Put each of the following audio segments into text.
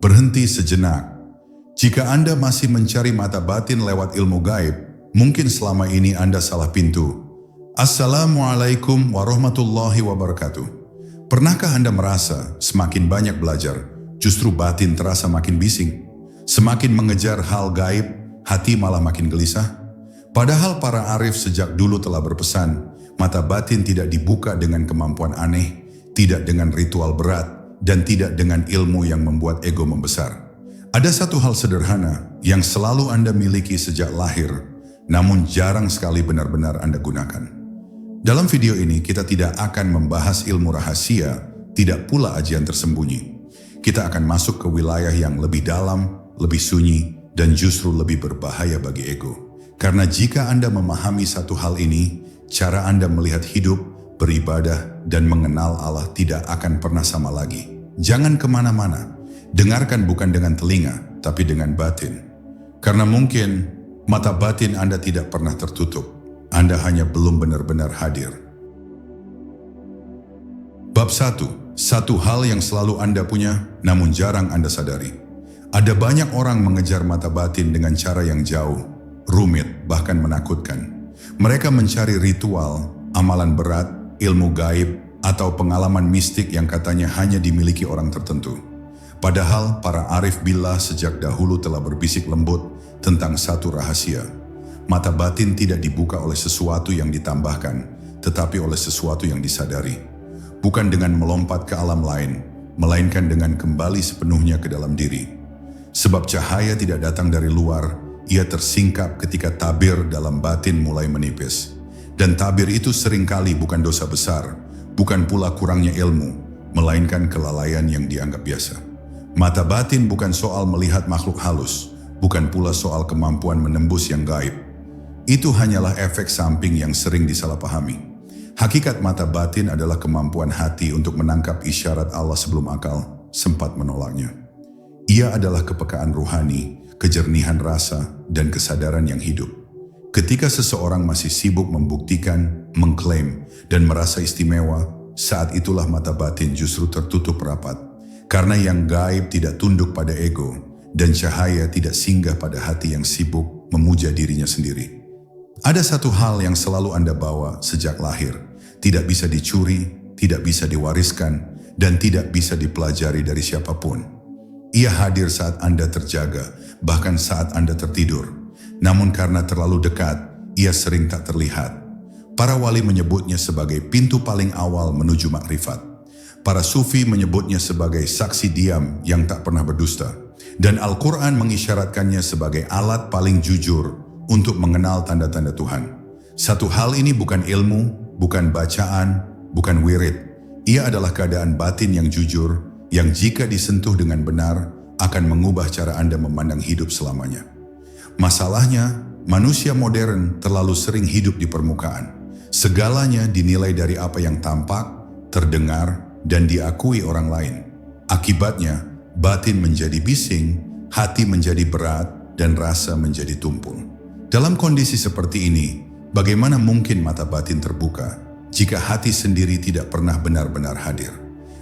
Berhenti sejenak. Jika Anda masih mencari mata batin lewat ilmu gaib, mungkin selama ini Anda salah pintu. Assalamualaikum warahmatullahi wabarakatuh. Pernahkah Anda merasa semakin banyak belajar, justru batin terasa makin bising? Semakin mengejar hal gaib, hati malah makin gelisah? Padahal para arif sejak dulu telah berpesan, mata batin tidak dibuka dengan kemampuan aneh, tidak dengan ritual berat, dan tidak dengan ilmu yang membuat ego membesar. Ada satu hal sederhana yang selalu Anda miliki sejak lahir, namun jarang sekali benar-benar Anda gunakan. Dalam video ini kita tidak akan membahas ilmu rahasia, tidak pula ajian tersembunyi. Kita akan masuk ke wilayah yang lebih dalam, lebih sunyi, dan justru lebih berbahaya bagi ego. Karena jika Anda memahami satu hal ini, cara Anda melihat hidup, beribadah, dan mengenal Allah tidak akan pernah sama lagi. Jangan kemana-mana, dengarkan bukan dengan telinga, tapi dengan batin. Karena mungkin mata batin Anda tidak pernah tertutup, Anda hanya belum benar-benar hadir. Bab 1. Satu hal yang selalu Anda punya, namun jarang Anda sadari. Ada banyak orang mengejar mata batin dengan cara yang jauh, rumit, bahkan menakutkan. Mereka mencari ritual, amalan berat, ilmu gaib, atau pengalaman mistik yang katanya hanya dimiliki orang tertentu. Padahal para arif billah sejak dahulu telah berbisik lembut tentang satu rahasia. Mata batin tidak dibuka oleh sesuatu yang ditambahkan, tetapi oleh sesuatu yang disadari. Bukan dengan melompat ke alam lain, melainkan dengan kembali sepenuhnya ke dalam diri. Sebab cahaya tidak datang dari luar, ia tersingkap ketika tabir dalam batin mulai menipis. Dan tabir itu seringkali bukan dosa besar, bukan pula kurangnya ilmu, melainkan kelalaian yang dianggap biasa. Mata batin bukan soal melihat makhluk halus, bukan pula soal kemampuan menembus yang gaib. Itu hanyalah efek samping yang sering disalahpahami. Hakikat mata batin adalah kemampuan hati untuk menangkap isyarat Allah sebelum akal sempat menolaknya. Ia adalah kepekaan ruhani, kejernihan rasa, dan kesadaran yang hidup. Ketika seseorang masih sibuk membuktikan, mengklaim, dan merasa istimewa, saat itulah mata batin justru tertutup rapat. Karena yang gaib tidak tunduk pada ego, dan cahaya tidak singgah pada hati yang sibuk memuja dirinya sendiri. Ada satu hal yang selalu Anda bawa sejak lahir, tidak bisa dicuri, tidak bisa diwariskan, dan tidak bisa dipelajari dari siapapun. Ia hadir saat Anda terjaga, bahkan saat Anda tertidur. Namun karena terlalu dekat, ia sering tak terlihat. Para wali menyebutnya sebagai pintu paling awal menuju makrifat. Para sufi menyebutnya sebagai saksi diam yang tak pernah berdusta. Dan Al-Quran mengisyaratkannya sebagai alat paling jujur untuk mengenal tanda-tanda Tuhan. Satu hal ini bukan ilmu, bukan bacaan, bukan wirid. Ia adalah keadaan batin yang jujur, yang jika disentuh dengan benar, akan mengubah cara Anda memandang hidup selamanya. Masalahnya, manusia modern terlalu sering hidup di permukaan. Segalanya dinilai dari apa yang tampak, terdengar, dan diakui orang lain. Akibatnya, batin menjadi bising, hati menjadi berat, dan rasa menjadi tumpul. Dalam kondisi seperti ini, bagaimana mungkin mata batin terbuka jika hati sendiri tidak pernah benar-benar hadir?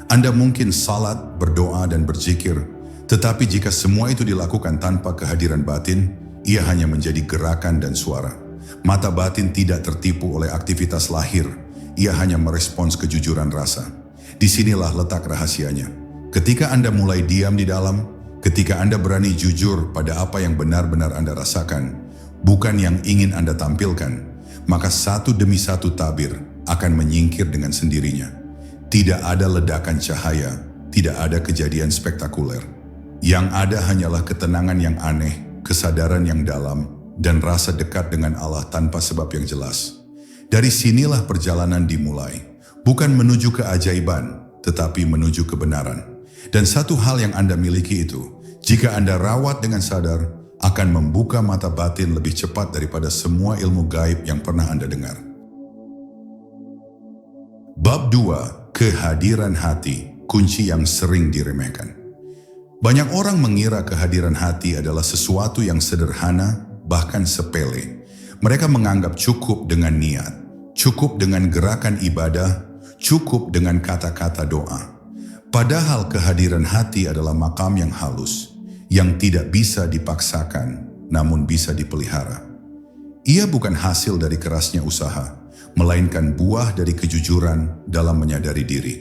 Anda mungkin salat, berdoa, dan berzikir, tetapi jika semua itu dilakukan tanpa kehadiran batin, ia hanya menjadi gerakan dan suara. Mata batin tidak tertipu oleh aktivitas lahir, ia hanya merespons kejujuran rasa. Disinilah letak rahasianya. Ketika Anda mulai diam di dalam, ketika Anda berani jujur pada apa yang benar-benar Anda rasakan, bukan yang ingin Anda tampilkan, maka satu demi satu tabir akan menyingkir dengan sendirinya. Tidak ada ledakan cahaya, tidak ada kejadian spektakuler. Yang ada hanyalah ketenangan yang aneh, kesadaran yang dalam, dan rasa dekat dengan Allah tanpa sebab yang jelas. Dari sinilah perjalanan dimulai, bukan menuju keajaiban, tetapi menuju kebenaran. Dan satu hal yang Anda miliki itu, jika Anda rawat dengan sadar, akan membuka mata batin lebih cepat daripada semua ilmu gaib yang pernah Anda dengar. Bab 2. Kehadiran hati, kunci yang sering diremehkan. Banyak orang mengira kehadiran hati adalah sesuatu yang sederhana, bahkan sepele. Mereka menganggap cukup dengan niat, cukup dengan gerakan ibadah, cukup dengan kata-kata doa. Padahal kehadiran hati adalah makam yang halus, yang tidak bisa dipaksakan, namun bisa dipelihara. Ia bukan hasil dari kerasnya usaha, melainkan buah dari kejujuran dalam menyadari diri.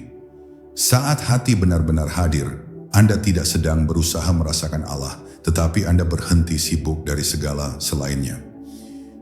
Saat hati benar-benar hadir, Anda tidak sedang berusaha merasakan Allah, tetapi Anda berhenti sibuk dari segala selainnya.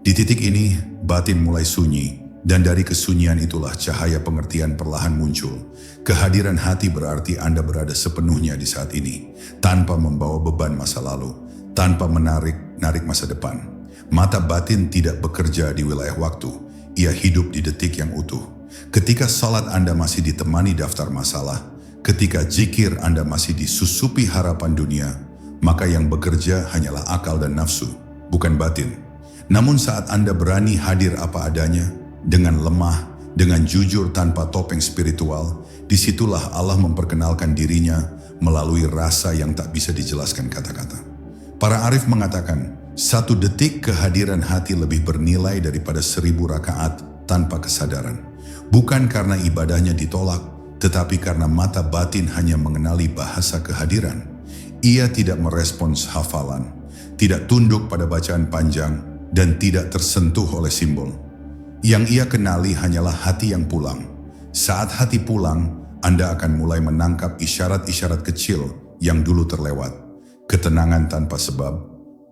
Di titik ini, batin mulai sunyi, dan dari kesunyian itulah cahaya pengertian perlahan muncul. Kehadiran hati berarti Anda berada sepenuhnya di saat ini, tanpa membawa beban masa lalu, tanpa menarik masa depan. Mata batin tidak bekerja di wilayah waktu, ia hidup di detik yang utuh. Ketika salat Anda masih ditemani daftar masalah, ketika zikir Anda masih disusupi harapan dunia, maka yang bekerja hanyalah akal dan nafsu, bukan batin. Namun saat Anda berani hadir apa adanya, dengan lemah, dengan jujur tanpa topeng spiritual, disitulah Allah memperkenalkan dirinya melalui rasa yang tak bisa dijelaskan kata-kata. Para arif mengatakan, 1 detik kehadiran hati lebih bernilai daripada 1000 rakaat tanpa kesadaran. Bukan karena ibadahnya ditolak, tetapi karena mata batin hanya mengenali bahasa kehadiran. Ia tidak merespons hafalan, tidak tunduk pada bacaan panjang, dan tidak tersentuh oleh simbol. Yang ia kenali hanyalah hati yang pulang. Saat hati pulang, Anda akan mulai menangkap isyarat-isyarat kecil yang dulu terlewat. Ketenangan tanpa sebab,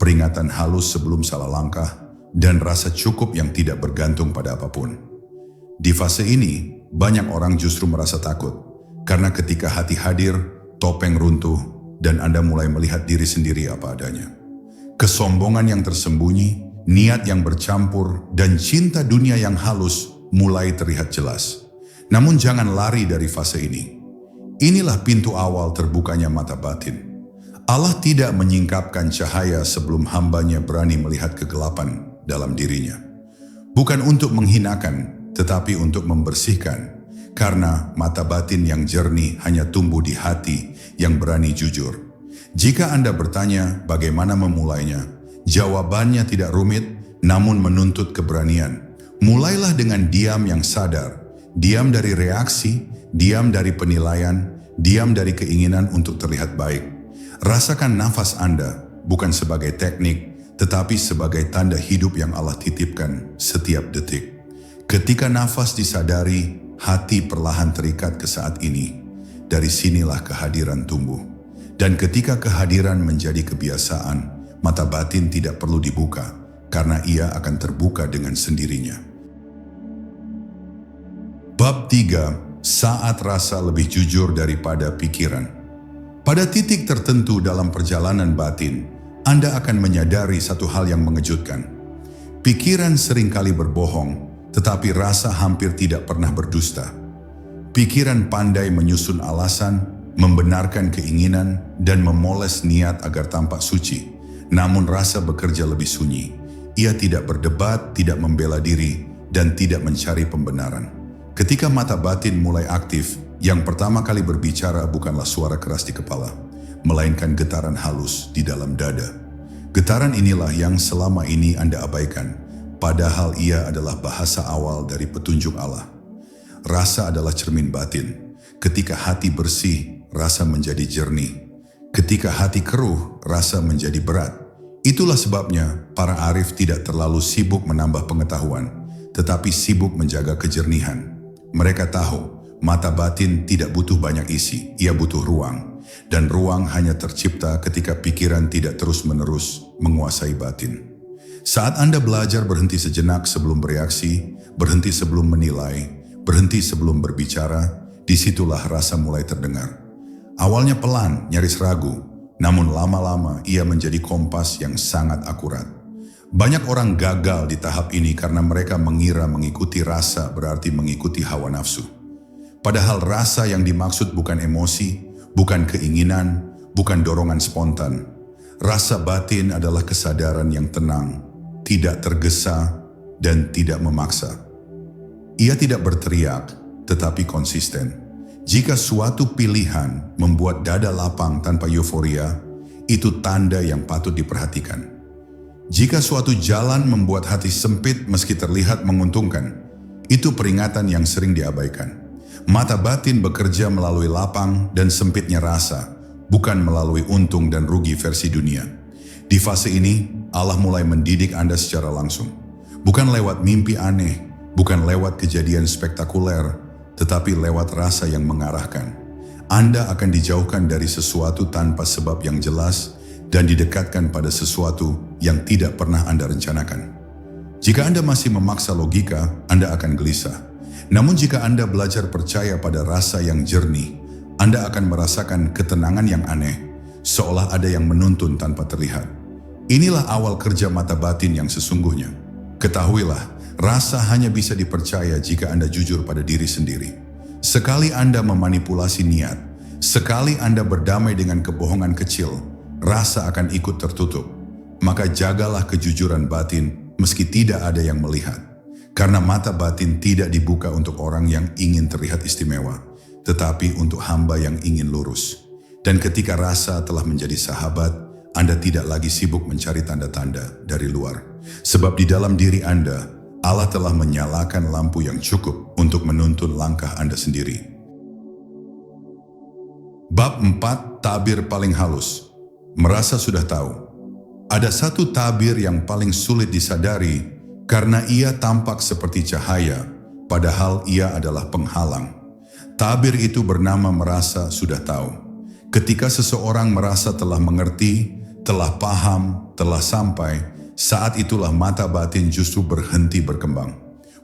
peringatan halus sebelum salah langkah, dan rasa cukup yang tidak bergantung pada apapun. Di fase ini, banyak orang justru merasa takut, karena ketika hati hadir, topeng runtuh, dan Anda mulai melihat diri sendiri apa adanya. Kesombongan yang tersembunyi, niat yang bercampur, dan cinta dunia yang halus mulai terlihat jelas. Namun jangan lari dari fase ini. Inilah pintu awal terbukanya mata batin. Allah tidak menyingkapkan cahaya sebelum hambanya berani melihat kegelapan dalam dirinya. Bukan untuk menghinakan, tetapi untuk membersihkan. Karena mata batin yang jernih hanya tumbuh di hati yang berani jujur. Jika Anda bertanya bagaimana memulainya, jawabannya tidak rumit, namun menuntut keberanian. Mulailah dengan diam yang sadar, diam dari reaksi, diam dari penilaian, diam dari keinginan untuk terlihat baik. Rasakan nafas Anda, bukan sebagai teknik, tetapi sebagai tanda hidup yang Allah titipkan setiap detik. Ketika nafas disadari, hati perlahan terikat ke saat ini. Dari sinilah kehadiran tumbuh. Dan ketika kehadiran menjadi kebiasaan, mata batin tidak perlu dibuka, karena ia akan terbuka dengan sendirinya. Bab 3. Saat rasa lebih jujur daripada pikiran. Pada titik tertentu dalam perjalanan batin, Anda akan menyadari satu hal yang mengejutkan. Pikiran seringkali berbohong, tetapi rasa hampir tidak pernah berdusta. Pikiran pandai menyusun alasan, membenarkan keinginan, dan memoles niat agar tampak suci. Namun rasa bekerja lebih sunyi. Ia tidak berdebat, tidak membela diri, dan tidak mencari pembenaran. Ketika mata batin mulai aktif, yang pertama kali berbicara bukanlah suara keras di kepala, melainkan getaran halus di dalam dada. Getaran inilah yang selama ini Anda abaikan, padahal ia adalah bahasa awal dari petunjuk Allah. Rasa adalah cermin batin. Ketika hati bersih, rasa menjadi jernih. Ketika hati keruh, rasa menjadi berat. Itulah sebabnya para arif tidak terlalu sibuk menambah pengetahuan, tetapi sibuk menjaga kejernihan. Mereka tahu, mata batin tidak butuh banyak isi, ia butuh ruang. Dan ruang hanya tercipta ketika pikiran tidak terus-menerus menguasai batin. Saat Anda belajar berhenti sejenak sebelum bereaksi, berhenti sebelum menilai, berhenti sebelum berbicara, disitulah rasa mulai terdengar. Awalnya pelan, nyaris ragu, namun lama-lama ia menjadi kompas yang sangat akurat. Banyak orang gagal di tahap ini karena mereka mengira mengikuti rasa berarti mengikuti hawa nafsu. Padahal rasa yang dimaksud bukan emosi, bukan keinginan, bukan dorongan spontan. Rasa batin adalah kesadaran yang tenang, tidak tergesa, dan tidak memaksa. Ia tidak berteriak, tetapi konsisten. Jika suatu pilihan membuat dada lapang tanpa euforia, itu tanda yang patut diperhatikan. Jika suatu jalan membuat hati sempit meski terlihat menguntungkan, itu peringatan yang sering diabaikan. Mata batin bekerja melalui lapang dan sempitnya rasa, bukan melalui untung dan rugi versi dunia. Di fase ini, Allah mulai mendidik Anda secara langsung. Bukan lewat mimpi aneh, bukan lewat kejadian spektakuler, tetapi lewat rasa yang mengarahkan. Anda akan dijauhkan dari sesuatu tanpa sebab yang jelas dan didekatkan pada sesuatu yang tidak pernah Anda rencanakan. Jika Anda masih memaksa logika, Anda akan gelisah. Namun jika Anda belajar percaya pada rasa yang jernih, Anda akan merasakan ketenangan yang aneh, seolah ada yang menuntun tanpa terlihat. Inilah awal kerja mata batin yang sesungguhnya. Ketahuilah, rasa hanya bisa dipercaya jika Anda jujur pada diri sendiri. Sekali Anda memanipulasi niat, sekali Anda berdamai dengan kebohongan kecil, rasa akan ikut tertutup. Maka jagalah kejujuran batin meski tidak ada yang melihat. Karena mata batin tidak dibuka untuk orang yang ingin terlihat istimewa, tetapi untuk hamba yang ingin lurus. Dan ketika rasa telah menjadi sahabat, Anda tidak lagi sibuk mencari tanda-tanda dari luar. Sebab di dalam diri Anda, Allah telah menyalakan lampu yang cukup untuk menuntun langkah Anda sendiri. Bab 4, tabir paling halus. Merasa sudah tahu. Ada satu tabir yang paling sulit disadari karena ia tampak seperti cahaya, padahal ia adalah penghalang. Tabir itu bernama merasa sudah tahu. Ketika seseorang merasa telah mengerti, telah paham, telah sampai, saat itulah mata batin justru berhenti berkembang.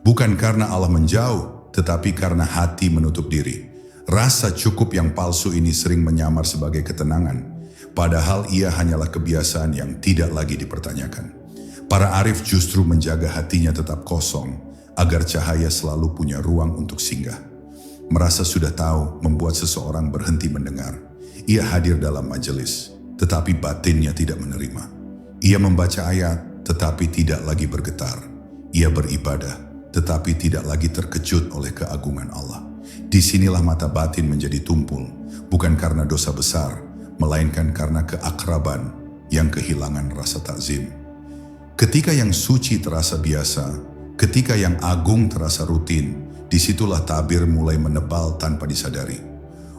Bukan karena Allah menjauh, tetapi karena hati menutup diri. Rasa cukup yang palsu ini sering menyamar sebagai ketenangan, padahal ia hanyalah kebiasaan yang tidak lagi dipertanyakan. Para arif justru menjaga hatinya tetap kosong, agar cahaya selalu punya ruang untuk singgah. Merasa sudah tahu membuat seseorang berhenti mendengar. Ia hadir dalam majelis, tetapi batinnya tidak menerima. Ia membaca ayat, tetapi tidak lagi bergetar. Ia beribadah, tetapi tidak lagi terkejut oleh keagungan Allah. Disinilah mata batin menjadi tumpul, bukan karena dosa besar, melainkan karena keakraban yang kehilangan rasa takzim. Ketika yang suci terasa biasa, ketika yang agung terasa rutin, disitulah tabir mulai menebal tanpa disadari.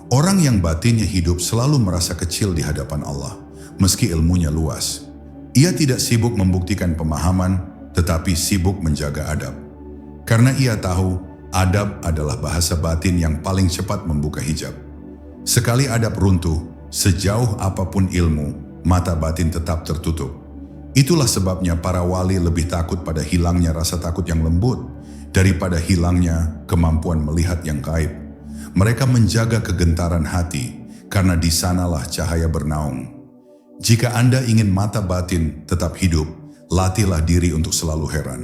Orang yang batinnya hidup selalu merasa kecil di hadapan Allah, meski ilmunya luas. Ia tidak sibuk membuktikan pemahaman, tetapi sibuk menjaga adab. Karena ia tahu, adab adalah bahasa batin yang paling cepat membuka hijab. Sekali adab runtuh, sejauh apapun ilmu, mata batin tetap tertutup. Itulah sebabnya para wali lebih takut pada hilangnya rasa takut yang lembut daripada hilangnya kemampuan melihat yang gaib. Mereka menjaga kegentaran hati karena di sanalah cahaya bernaung. Jika Anda ingin mata batin tetap hidup, latihlah diri untuk selalu heran.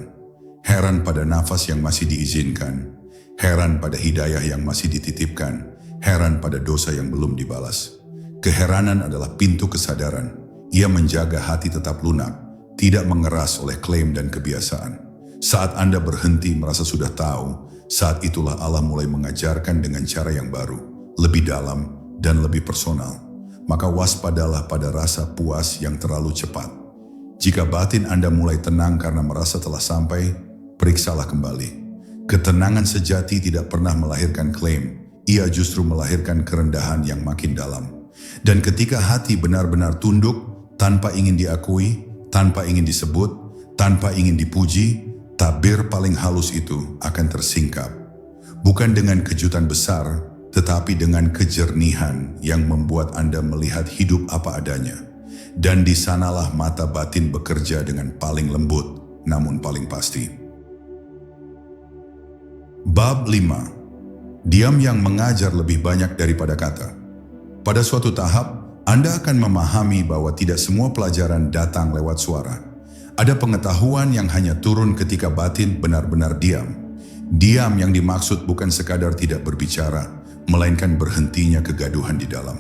Heran pada nafas yang masih diizinkan, heran pada hidayah yang masih dititipkan, heran pada dosa yang belum dibalas. Keheranan adalah pintu kesadaran. Ia menjaga hati tetap lunak, tidak mengeras oleh klaim dan kebiasaan. Saat Anda berhenti merasa sudah tahu, saat itulah Allah mulai mengajarkan dengan cara yang baru, lebih dalam dan lebih personal. Maka waspadalah pada rasa puas yang terlalu cepat. Jika batin Anda mulai tenang karena merasa telah sampai, periksalah kembali. Ketenangan sejati tidak pernah melahirkan klaim, ia justru melahirkan kerendahan yang makin dalam. Dan ketika hati benar-benar tunduk, tanpa ingin diakui, tanpa ingin disebut, tanpa ingin dipuji, tabir paling halus itu akan tersingkap. Bukan dengan kejutan besar, tetapi dengan kejernihan yang membuat Anda melihat hidup apa adanya. Dan di sanalah mata batin bekerja dengan paling lembut, namun paling pasti. Bab 5. Diam yang mengajar lebih banyak daripada kata. Pada suatu tahap, Anda akan memahami bahwa tidak semua pelajaran datang lewat suara. Ada pengetahuan yang hanya turun ketika batin benar-benar diam. Diam yang dimaksud bukan sekadar tidak berbicara, melainkan berhentinya kegaduhan di dalam.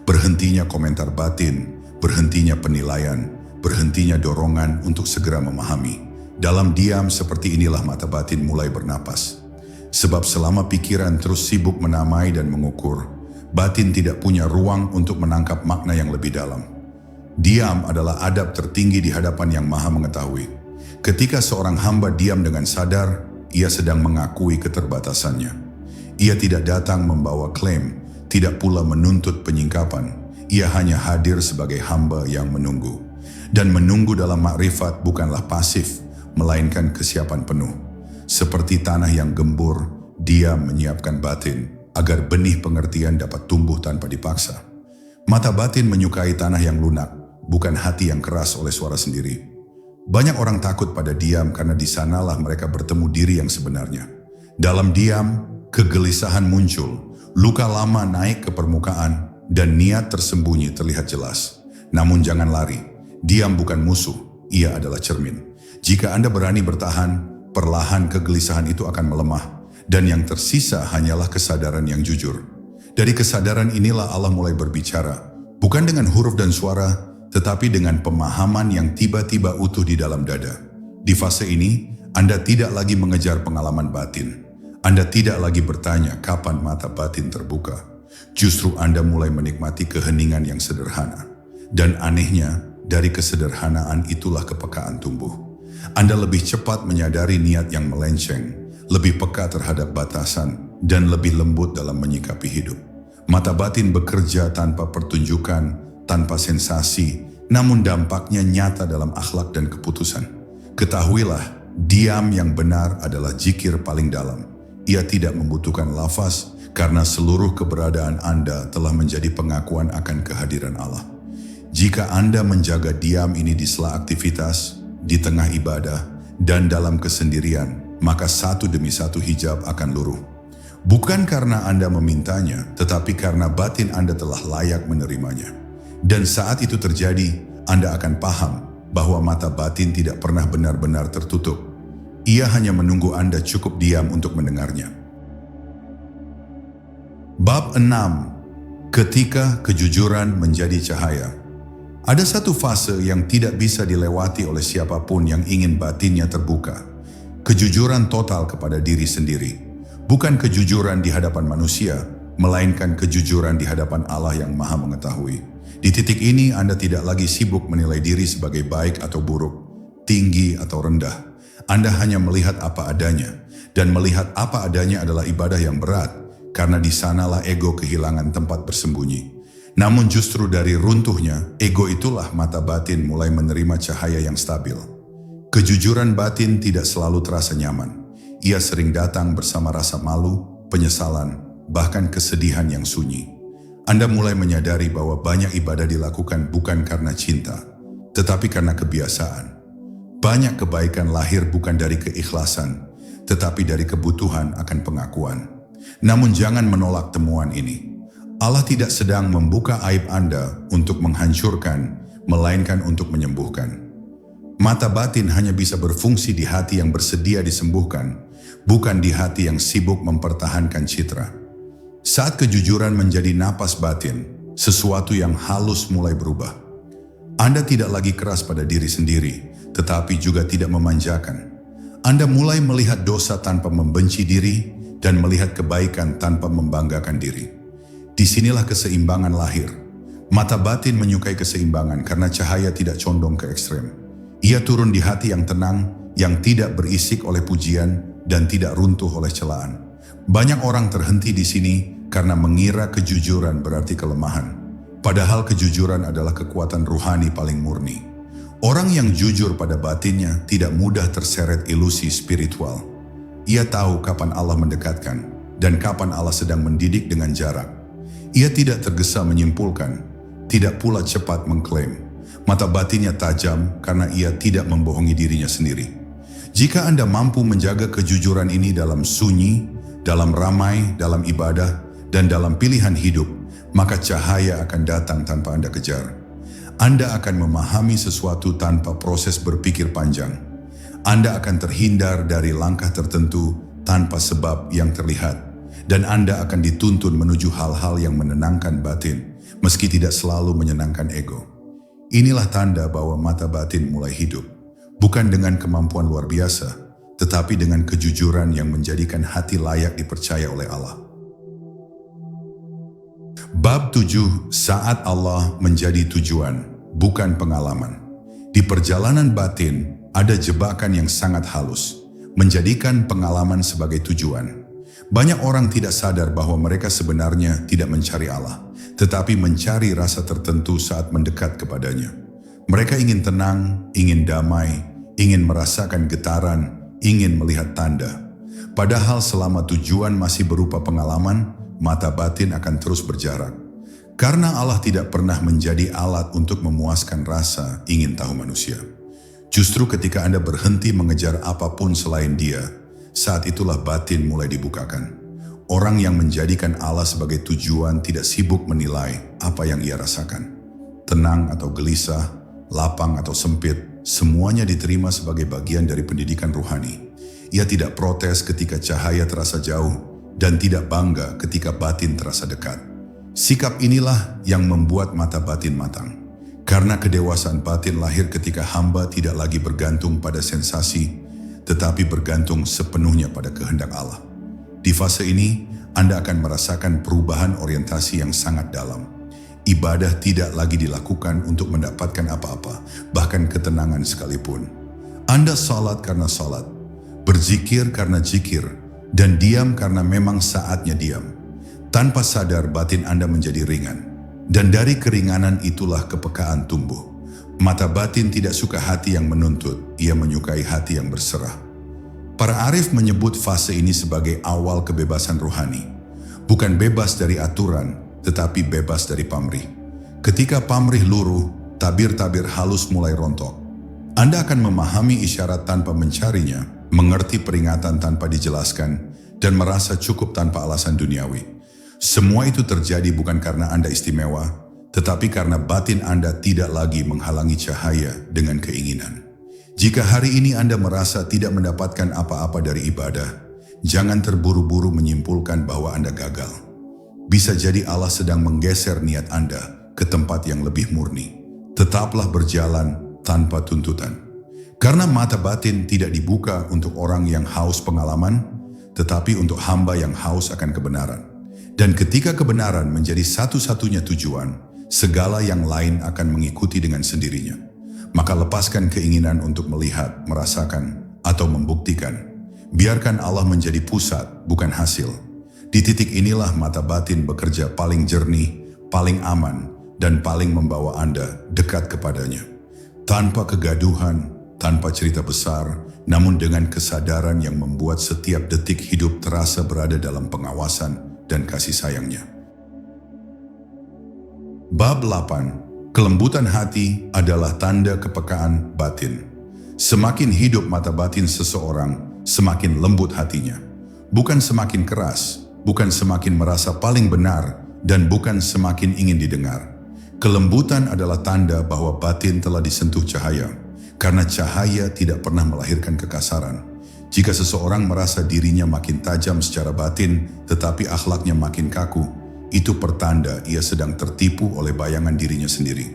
Berhentinya komentar batin, berhentinya penilaian, berhentinya dorongan untuk segera memahami. Dalam diam seperti inilah mata batin mulai bernapas. Sebab selama pikiran terus sibuk menamai dan mengukur, batin tidak punya ruang untuk menangkap makna yang lebih dalam. Diam adalah adab tertinggi di hadapan Yang Maha Mengetahui. Ketika seorang hamba diam dengan sadar, ia sedang mengakui keterbatasannya. Ia tidak datang membawa klaim, tidak pula menuntut penyingkapan. Ia hanya hadir sebagai hamba yang menunggu. Dan menunggu dalam makrifat bukanlah pasif, melainkan kesiapan penuh. Seperti tanah yang gembur, dia menyiapkan batin, agar benih pengertian dapat tumbuh tanpa dipaksa. Mata batin menyukai tanah yang lunak, bukan hati yang keras oleh suara sendiri. Banyak orang takut pada diam karena di sanalah mereka bertemu diri yang sebenarnya. Dalam diam, kegelisahan muncul, luka lama naik ke permukaan, dan niat tersembunyi terlihat jelas. Namun jangan lari, diam bukan musuh, ia adalah cermin. Jika Anda berani bertahan, perlahan kegelisahan itu akan melemah, dan yang tersisa hanyalah kesadaran yang jujur. Dari kesadaran inilah Allah mulai berbicara, bukan dengan huruf dan suara, tetapi dengan pemahaman yang tiba-tiba utuh di dalam dada. Di fase ini, Anda tidak lagi mengejar pengalaman batin. Anda tidak lagi bertanya kapan mata batin terbuka. Justru Anda mulai menikmati keheningan yang sederhana. Dan anehnya, dari kesederhanaan itulah kepekaan tumbuh. Anda lebih cepat menyadari niat yang melenceng, lebih peka terhadap batasan, dan lebih lembut dalam menyikapi hidup. Mata batin bekerja tanpa pertunjukan, tanpa sensasi, namun dampaknya nyata dalam akhlak dan keputusan. Ketahuilah, diam yang benar adalah zikir paling dalam. Ia tidak membutuhkan lafaz, karena seluruh keberadaan Anda telah menjadi pengakuan akan kehadiran Allah. Jika Anda menjaga diam ini di sela aktivitas, di tengah ibadah, dan dalam kesendirian, maka satu demi satu hijab akan luruh. Bukan karena Anda memintanya, tetapi karena batin Anda telah layak menerimanya. Dan saat itu terjadi, Anda akan paham bahwa mata batin tidak pernah benar-benar tertutup. Ia hanya menunggu Anda cukup diam untuk mendengarnya. Bab 6. Ketika kejujuran menjadi cahaya. Ada satu fase yang tidak bisa dilewati oleh siapapun yang ingin batinnya terbuka. Kejujuran total kepada diri sendiri. Bukan kejujuran di hadapan manusia, melainkan kejujuran di hadapan Allah yang Maha Mengetahui. Di titik ini Anda tidak lagi sibuk menilai diri sebagai baik atau buruk, tinggi atau rendah. Anda hanya melihat apa adanya, dan melihat apa adanya adalah ibadah yang berat, karena di sanalah ego kehilangan tempat bersembunyi. Namun justru dari runtuhnya, ego itulah mata batin mulai menerima cahaya yang stabil. Kejujuran batin tidak selalu terasa nyaman. Ia sering datang bersama rasa malu, penyesalan, bahkan kesedihan yang sunyi. Anda mulai menyadari bahwa banyak ibadah dilakukan bukan karena cinta, tetapi karena kebiasaan. Banyak kebaikan lahir bukan dari keikhlasan, tetapi dari kebutuhan akan pengakuan. Namun jangan menolak temuan ini. Allah tidak sedang membuka aib Anda untuk menghancurkan, melainkan untuk menyembuhkan. Mata batin hanya bisa berfungsi di hati yang bersedia disembuhkan, bukan di hati yang sibuk mempertahankan citra. Saat kejujuran menjadi napas batin, sesuatu yang halus mulai berubah. Anda tidak lagi keras pada diri sendiri, tetapi juga tidak memanjakan. Anda mulai melihat dosa tanpa membenci diri dan melihat kebaikan tanpa membanggakan diri. Disinilah keseimbangan lahir. Mata batin menyukai keseimbangan karena cahaya tidak condong ke ekstrem. Ia turun di hati yang tenang, yang tidak berisik oleh pujian dan tidak runtuh oleh celaan. Banyak orang terhenti di sini karena mengira kejujuran berarti kelemahan. Padahal kejujuran adalah kekuatan ruhani paling murni. Orang yang jujur pada batinnya tidak mudah terseret ilusi spiritual. Ia tahu kapan Allah mendekatkan dan kapan Allah sedang mendidik dengan jarak. Ia tidak tergesa menyimpulkan, tidak pula cepat mengklaim. Mata batinnya tajam karena ia tidak membohongi dirinya sendiri. Jika Anda mampu menjaga kejujuran ini dalam sunyi, dalam ramai, dalam ibadah, dan dalam pilihan hidup, maka cahaya akan datang tanpa Anda kejar. Anda akan memahami sesuatu tanpa proses berpikir panjang. Anda akan terhindar dari langkah tertentu tanpa sebab yang terlihat. Dan Anda akan dituntun menuju hal-hal yang menenangkan batin, meski tidak selalu menyenangkan ego. Inilah tanda bahwa mata batin mulai hidup. Bukan dengan kemampuan luar biasa, tetapi dengan kejujuran yang menjadikan hati layak dipercaya oleh Allah. Bab 7. Saat Allah menjadi tujuan, bukan pengalaman. Di perjalanan batin, ada jebakan yang sangat halus, menjadikan pengalaman sebagai tujuan. Banyak orang tidak sadar bahwa mereka sebenarnya tidak mencari Allah, tetapi mencari rasa tertentu saat mendekat kepadanya. Mereka ingin tenang, ingin damai, ingin merasakan getaran, ingin melihat tanda. Padahal selama tujuan masih berupa pengalaman, mata batin akan terus berjarak. Karena Allah tidak pernah menjadi alat untuk memuaskan rasa ingin tahu manusia. Justru ketika Anda berhenti mengejar apapun selain Dia, saat itulah batin mulai dibukakan. Orang yang menjadikan Allah sebagai tujuan tidak sibuk menilai apa yang ia rasakan. Tenang atau gelisah, lapang atau sempit, semuanya diterima sebagai bagian dari pendidikan ruhani. Ia tidak protes ketika cahaya terasa jauh dan tidak bangga ketika batin terasa dekat. Sikap inilah yang membuat mata batin matang. Karena kedewasaan batin lahir ketika hamba tidak lagi bergantung pada sensasi, tetapi bergantung sepenuhnya pada kehendak Allah. Di fase ini, Anda akan merasakan perubahan orientasi yang sangat dalam. Ibadah tidak lagi dilakukan untuk mendapatkan apa-apa, bahkan ketenangan sekalipun. Anda salat karena salat, berzikir karena zikir, dan diam karena memang saatnya diam. Tanpa sadar batin Anda menjadi ringan. Dan dari keringanan itulah kepekaan tumbuh. Mata batin tidak suka hati yang menuntut, ia menyukai hati yang berserah. Para arif menyebut fase ini sebagai awal kebebasan rohani. Bukan bebas dari aturan, tetapi bebas dari pamrih. Ketika pamrih luruh, tabir-tabir halus mulai rontok. Anda akan memahami isyarat tanpa mencarinya, mengerti peringatan tanpa dijelaskan, dan merasa cukup tanpa alasan duniawi. Semua itu terjadi bukan karena Anda istimewa, tetapi karena batin Anda tidak lagi menghalangi cahaya dengan keinginan. Jika hari ini Anda merasa tidak mendapatkan apa-apa dari ibadah, jangan terburu-buru menyimpulkan bahwa Anda gagal. Bisa jadi Allah sedang menggeser niat Anda ke tempat yang lebih murni. Tetaplah berjalan tanpa tuntutan. Karena mata batin tidak dibuka untuk orang yang haus pengalaman, tetapi untuk hamba yang haus akan kebenaran. Dan ketika kebenaran menjadi satu-satunya tujuan, segala yang lain akan mengikuti dengan sendirinya. Maka lepaskan keinginan untuk melihat, merasakan, atau membuktikan. Biarkan Allah menjadi pusat, bukan hasil. Di titik inilah mata batin bekerja paling jernih, paling aman, dan paling membawa Anda dekat kepadanya. Tanpa kegaduhan, tanpa cerita besar, namun dengan kesadaran yang membuat setiap detik hidup terasa berada dalam pengawasan dan kasih sayangnya. Bab 8. Kelembutan hati adalah tanda kepekaan batin. Semakin hidup mata batin seseorang, semakin lembut hatinya. Bukan semakin keras, bukan semakin merasa paling benar, dan bukan semakin ingin didengar. Kelembutan adalah tanda bahwa batin telah disentuh cahaya, karena cahaya tidak pernah melahirkan kekasaran. Jika seseorang merasa dirinya makin tajam secara batin, tetapi akhlaknya makin kaku, itu pertanda ia sedang tertipu oleh bayangan dirinya sendiri.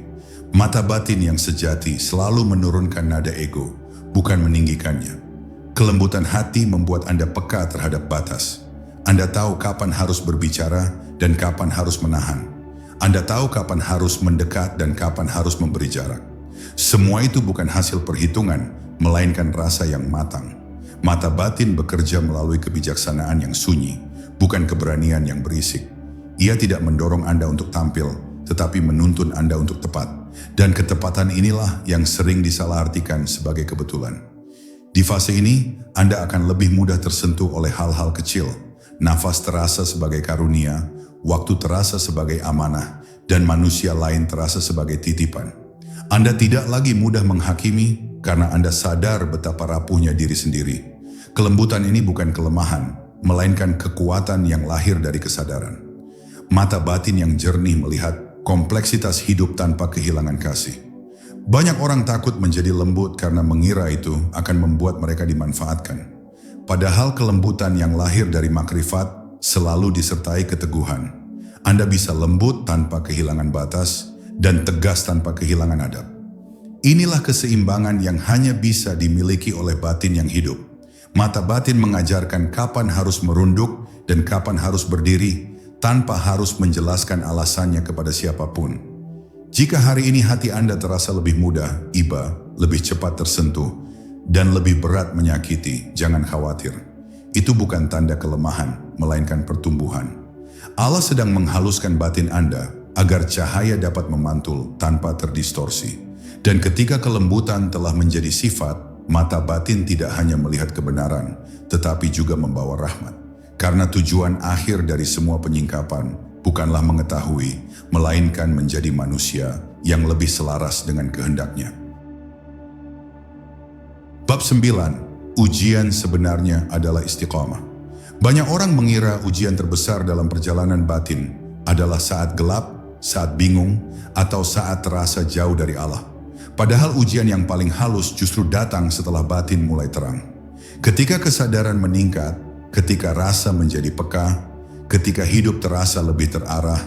Mata batin yang sejati selalu menurunkan nada ego, bukan meninggikannya. Kelembutan hati membuat Anda peka terhadap batas. Anda tahu kapan harus berbicara dan kapan harus menahan. Anda tahu kapan harus mendekat dan kapan harus memberi jarak. Semua itu bukan hasil perhitungan, melainkan rasa yang matang. Mata batin bekerja melalui kebijaksanaan yang sunyi, bukan keberanian yang berisik. Ia tidak mendorong Anda untuk tampil, tetapi menuntun Anda untuk tepat. Dan ketepatan inilah yang sering disalahartikan sebagai kebetulan. Di fase ini, Anda akan lebih mudah tersentuh oleh hal-hal kecil. Nafas terasa sebagai karunia, waktu terasa sebagai amanah, dan manusia lain terasa sebagai titipan. Anda tidak lagi mudah menghakimi karena Anda sadar betapa rapuhnya diri sendiri. Kelembutan ini bukan kelemahan, melainkan kekuatan yang lahir dari kesadaran. Mata batin yang jernih melihat kompleksitas hidup tanpa kehilangan kasih. Banyak orang takut menjadi lembut karena mengira itu akan membuat mereka dimanfaatkan. Padahal kelembutan yang lahir dari makrifat selalu disertai keteguhan. Anda bisa lembut tanpa kehilangan batas dan tegas tanpa kehilangan adab. Inilah keseimbangan yang hanya bisa dimiliki oleh batin yang hidup. Mata batin mengajarkan kapan harus merunduk dan kapan harus berdiri, tanpa harus menjelaskan alasannya kepada siapapun. Jika hari ini hati Anda terasa lebih mudah, iba, lebih cepat tersentuh, dan lebih berat menyakiti, jangan khawatir. Itu bukan tanda kelemahan, melainkan pertumbuhan. Allah sedang menghaluskan batin Anda agar cahaya dapat memantul tanpa terdistorsi. Dan ketika kelembutan telah menjadi sifat, mata batin tidak hanya melihat kebenaran, tetapi juga membawa rahmat. Karena tujuan akhir dari semua penyingkapan bukanlah mengetahui, melainkan menjadi manusia yang lebih selaras dengan kehendaknya. Bab 9. Ujian sebenarnya adalah istiqamah. Banyak orang mengira ujian terbesar dalam perjalanan batin adalah saat gelap, saat bingung, atau saat terasa jauh dari Allah. Padahal ujian yang paling halus justru datang setelah batin mulai terang. Ketika kesadaran meningkat, ketika rasa menjadi peka, ketika hidup terasa lebih terarah,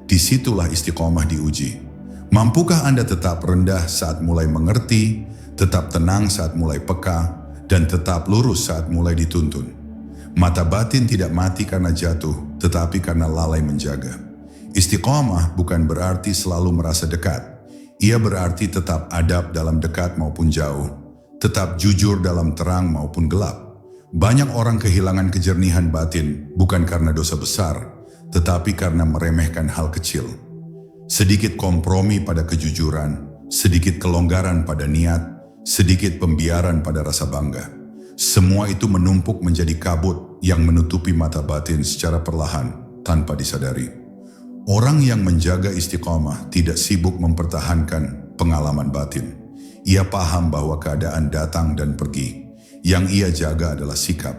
disitulah istiqomah diuji. Mampukah Anda tetap rendah saat mulai mengerti, tetap tenang saat mulai peka, dan tetap lurus saat mulai dituntun? Mata batin tidak mati karena jatuh, tetapi karena lalai menjaga. Istiqomah bukan berarti selalu merasa dekat. Ia berarti tetap adab dalam dekat maupun jauh, tetap jujur dalam terang maupun gelap. Banyak orang kehilangan kejernihan batin bukan karena dosa besar, tetapi karena meremehkan hal kecil. Sedikit kompromi pada kejujuran, sedikit kelonggaran pada niat, sedikit pembiaran pada rasa bangga. Semua itu menumpuk menjadi kabut yang menutupi mata batin secara perlahan tanpa disadari. Orang yang menjaga istiqomah tidak sibuk mempertahankan pengalaman batin. Ia paham bahwa keadaan datang dan pergi. Yang ia jaga adalah sikap.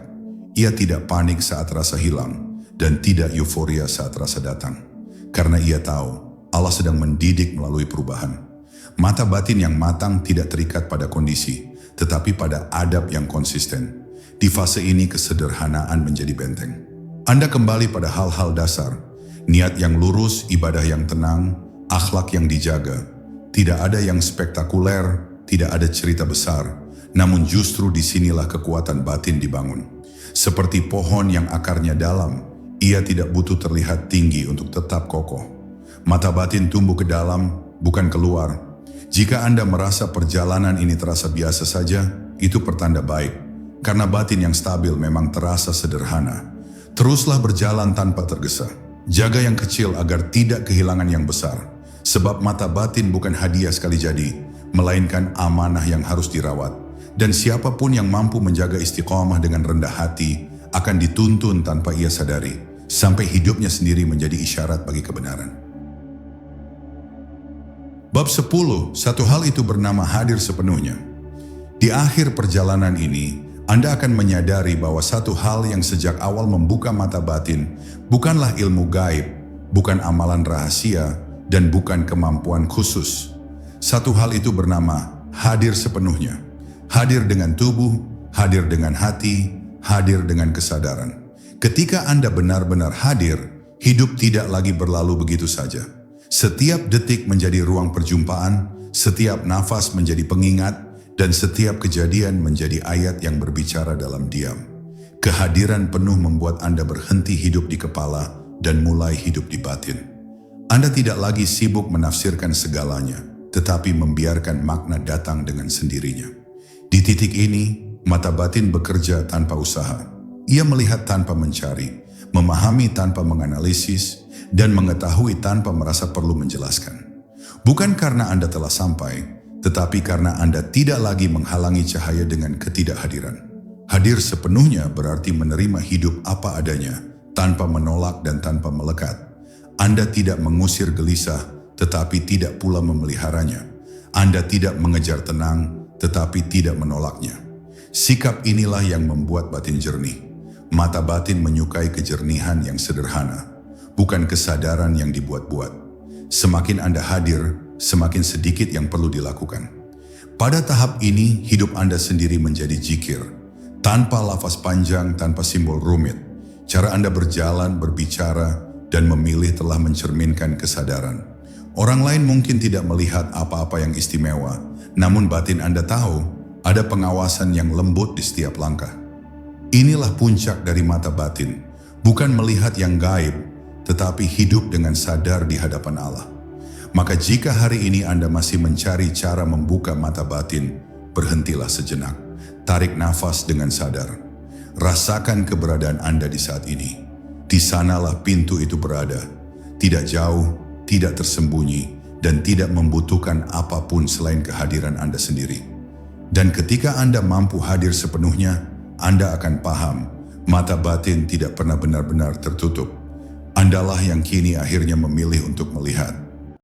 Ia tidak panik saat rasa hilang dan tidak euforia saat rasa datang. Karena ia tahu Allah sedang mendidik melalui perubahan. Mata batin yang matang tidak terikat pada kondisi, tetapi pada adab yang konsisten. Di fase ini kesederhanaan menjadi benteng. Anda kembali pada hal-hal dasar, niat yang lurus, ibadah yang tenang, akhlak yang dijaga. Tidak ada yang spektakuler, tidak ada cerita besar, namun justru disinilah kekuatan batin dibangun. Seperti pohon yang akarnya dalam, ia tidak butuh terlihat tinggi untuk tetap kokoh. Mata batin tumbuh ke dalam, bukan keluar. Jika Anda merasa perjalanan ini terasa biasa saja, itu pertanda baik. Karena batin yang stabil memang terasa sederhana. Teruslah berjalan tanpa tergesa. Jaga yang kecil agar tidak kehilangan yang besar. Sebab mata batin bukan hadiah sekali jadi, melainkan amanah yang harus dirawat. Dan siapapun yang mampu menjaga istiqomah dengan rendah hati, akan dituntun tanpa ia sadari, sampai hidupnya sendiri menjadi isyarat bagi kebenaran. Bab 10, satu hal itu bernama hadir sepenuhnya. Di akhir perjalanan ini, Anda akan menyadari bahwa satu hal yang sejak awal membuka mata batin bukanlah ilmu gaib, bukan amalan rahasia, dan bukan kemampuan khusus. Satu hal itu bernama hadir sepenuhnya. Hadir dengan tubuh, hadir dengan hati, hadir dengan kesadaran. Ketika Anda benar-benar hadir, hidup tidak lagi berlalu begitu saja. Setiap detik menjadi ruang perjumpaan, setiap nafas menjadi pengingat, dan setiap kejadian menjadi ayat yang berbicara dalam diam. Kehadiran penuh membuat Anda berhenti hidup di kepala dan mulai hidup di batin. Anda tidak lagi sibuk menafsirkan segalanya, tetapi membiarkan makna datang dengan sendirinya. Di titik ini, mata batin bekerja tanpa usaha. Ia melihat tanpa mencari, memahami tanpa menganalisis, dan mengetahui tanpa merasa perlu menjelaskan. Bukan karena Anda telah sampai, tetapi karena Anda tidak lagi menghalangi cahaya dengan ketidakhadiran. Hadir sepenuhnya berarti menerima hidup apa adanya, tanpa menolak dan tanpa melekat. Anda tidak mengusir gelisah, tetapi tidak pula memeliharanya. Anda tidak mengejar tenang, tetapi tidak menolaknya. Sikap inilah yang membuat batin jernih. Mata batin menyukai kejernihan yang sederhana, bukan kesadaran yang dibuat-buat. Semakin Anda hadir, semakin sedikit yang perlu dilakukan. Pada tahap ini, hidup Anda sendiri menjadi zikir. Tanpa lafaz panjang, tanpa simbol rumit. Cara Anda berjalan, berbicara, dan memilih telah mencerminkan kesadaran. Orang lain mungkin tidak melihat apa-apa yang istimewa, namun batin Anda tahu ada pengawasan yang lembut di setiap langkah. Inilah puncak dari mata batin, bukan melihat yang gaib, tetapi hidup dengan sadar di hadapan Allah. Maka jika hari ini Anda masih mencari cara membuka mata batin, berhentilah sejenak. Tarik nafas dengan sadar. Rasakan keberadaan Anda di saat ini. Di sanalah pintu itu berada, tidak jauh, tidak tersembunyi, dan tidak membutuhkan apapun selain kehadiran Anda sendiri. Dan ketika Anda mampu hadir sepenuhnya, Anda akan paham, mata batin tidak pernah benar-benar tertutup. Andalah yang kini akhirnya memilih untuk melihat.